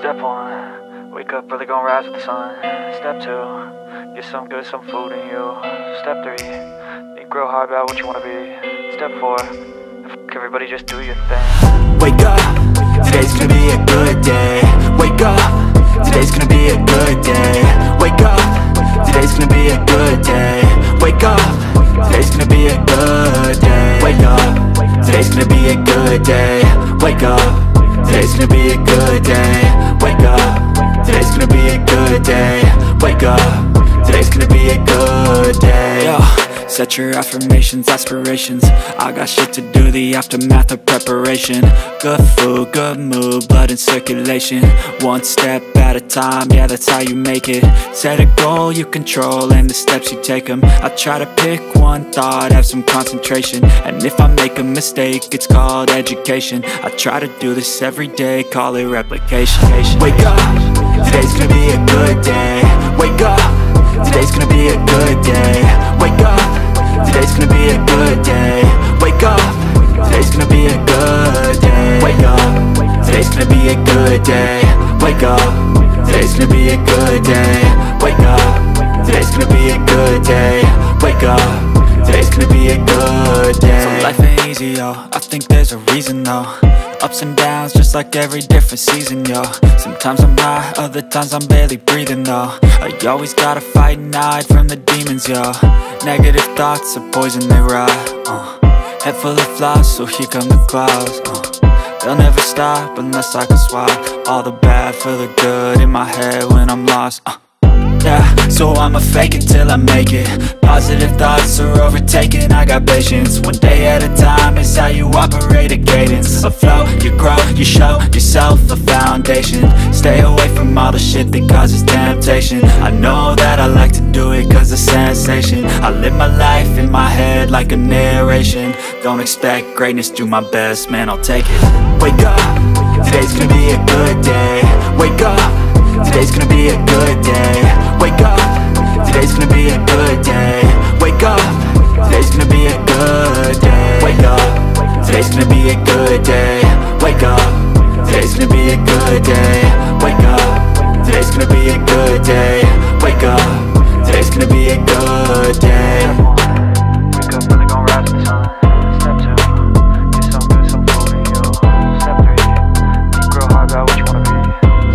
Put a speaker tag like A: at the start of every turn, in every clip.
A: Step 1, wake up early, gonna rise with the sun. Step 2, get some good, some food in you. Step 3, think real hard about what you wanna be. Step 4, fuck everybody, just do your thing.
B: Wake up, today's gonna be a good day. Wake up, today's gonna be a good day. Wake up, today's gonna be a good day. Wake up, today's gonna be a good day. Wake up, today's gonna be a good day. Wake up, today's gonna be a good day. Wake up, today's gonna be a good day. Wake up, today's gonna be a good day. Yo, set your affirmations, aspirations. I got shit to do, the aftermath of preparation. Good food, good mood, blood in circulation. One step at a time, yeah, that's how you make it. Set a goal you control and the steps you take them. I try to pick one thought, have some concentration. And if I make a mistake, it's called education. I try to do this every day, call it replication. Wake up, today's gonna be a good day. Wake up, today's gonna be a good day. Wake up, today's gonna be a good day. Wake up, today's gonna be a good day. Wake up, today's gonna be a good day. Wake up, today's gonna be a good day. Wake up, today's gonna be a good day. Wake up, today's gonna be a good day. So life ain't easy, yo, I think there's a reason though. Ups and downs, just like every different season, yo. Sometimes I'm high, other times I'm barely breathing, though. I always gotta fight and hide from the demons, yo. Negative thoughts are poison, they rot. Head full of flies, so here come the clouds. They'll never stop unless I can swap all the bad for the good in my head when I'm lost. Yeah, so I'ma fake it till I make it. Positive thoughts are overtaken, I got patience. One day at a time is how you operate a cadence. A flow, you grow, you show yourself a foundation. Stay away from all the shit that causes temptation. I know that I like to do it cause it's sensation. I live my life in my head like a narration. Don't expect greatness, do my best, man, I'll take it. Wake up, today's gonna be a good day. Wake up, today's gonna be a good day. Wake up, today's gonna be a good day. Wake up, today's gonna be a good day. Wake up, today's gonna be a good day. Wake up, today's gonna be a good day. Wake up, today's gonna be a good day. Wake up, today's gonna be a good day.
A: Wake up early, gonna rise with the sun. Step 2, get some good, some food in you. Step 3, think real hard about what you wanna be.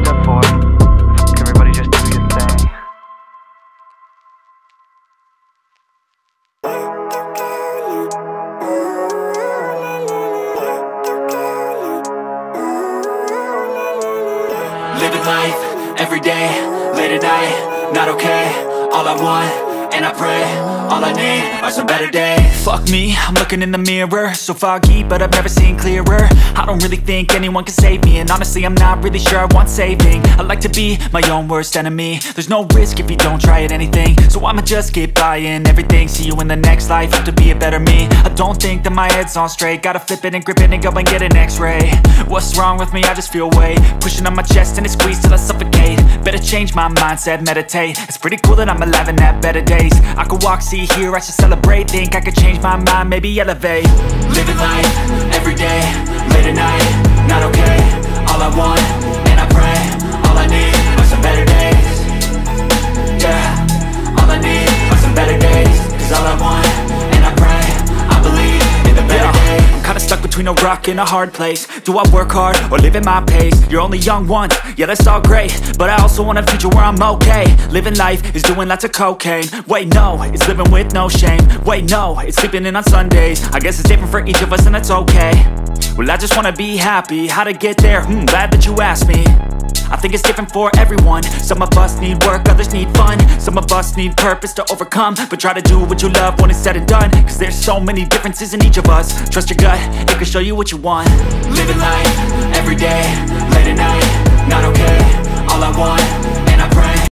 A: Step 4, fuck everybody, just do your thing.
B: Living life, every day, late at night, not okay. All I want, and I pray, all I need are some better days. Fuck me, I'm looking in the mirror, so foggy, but I've never seen clearer. I don't really think anyone can save me, and honestly I'm not really sure I want saving. I like to be my own worst enemy. There's no risk if you don't try at anything, so I'ma just keep buying everything. See you in the next life, have to be a better me. I don't think that my head's on straight, gotta flip it and grip it and go and get an x-ray. What's wrong with me? I just feel weight pushing on my chest and it squeezes till I suffocate. Better change my mindset, meditate. It's pretty cool that I'm alive and have better days. I could walk, see, hear, I should celebrate. Think I could change my mind, maybe elevate. Living life, every day, late at night, not okay. All I want, and I pray, all I need are some better days. Yeah, all I need are some better days. Cause all I want, and I pray, I believe in the better days. I'm kinda stuck between a rock and a hard place. Do I work hard or live at my pace? You're only young once, yeah that's all great, but I also want a future where I'm okay. Living life is doing lots of cocaine. Wait no, it's living with no shame. Wait no, it's sleeping in on Sundays. I guess it's different for each of us and that's okay. Well I just wanna be happy, how to get there? Glad that you asked me. I think it's different for everyone. Some of us need work, others need fun. Some of us need purpose to overcome. But try to do what you love when it's said and done. Cause there's so many differences in each of us. Trust your gut, it can show you what you want. Living life, every day, late at night, not okay. All I want,